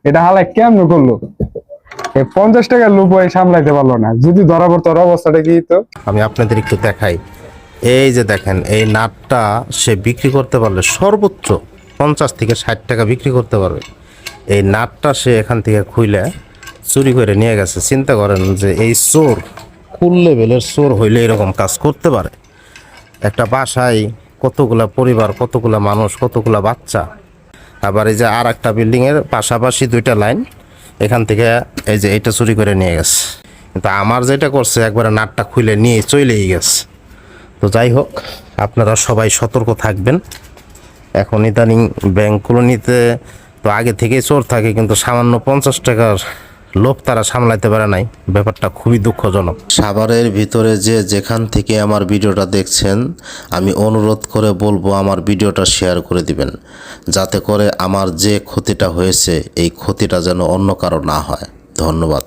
এটা হালাই কেমন করলো? এই 50 টাকার লোভ সামলাইতে পারলো না, যদি ধরা পড়তো ওর অবস্থাটা কি হতো? আমি আপনাদের একটু দেখাই। এই যে দেখেন, এই নাটটা সে বিক্রি করতে পারলে সর্বোচ্চ 50 থেকে 60 টাকা বিক্রি করতে পারবে। এই নাটটা সে এখান থেকে খুইলে চুরি করে নিয়ে গেছে। চিন্তা করেন যে এই চোর কোন লেভেলের চোর হইলে এরকম কাজ করতে পারে। একটা বাসায় কতগুলা পরিবার, কতগুলা মানুষ, কতগুলা বাচ্চা। আবার এই যে আর একটা বিল্ডিংয়ের পাশাপাশি দুইটা লাইন, এখান থেকে এই যে এটা চুরি করে নিয়ে গেছে। কিন্তু আমার যেটা করছে একবারে নাটটা খুলে নিয়ে চলেই গেছে। তো যাই হোক, আপনারা সবাই সতর্ক থাকবেন। এখন ইদানিং ব্যাংকগুলোতে তো আগে থেকেই চোর থাকে, কিন্তু সামান্য 50 টাকার লোভ তারা সামলাইতে পারে নাই। ব্যাপারটা খুবই দুঃখজনক। সাভারের ভিতরে যে যেখান থেকে আমার ভিডিওটা দেখছেন, আমি অনুরোধ করে বলবো আমার ভিডিওটা শেয়ার করে দিবেন, যাতে করে আমার যে ক্ষতিটা হয়েছে এই ক্ষতিটা যেন অন্য কারো না হয়। ধন্যবাদ।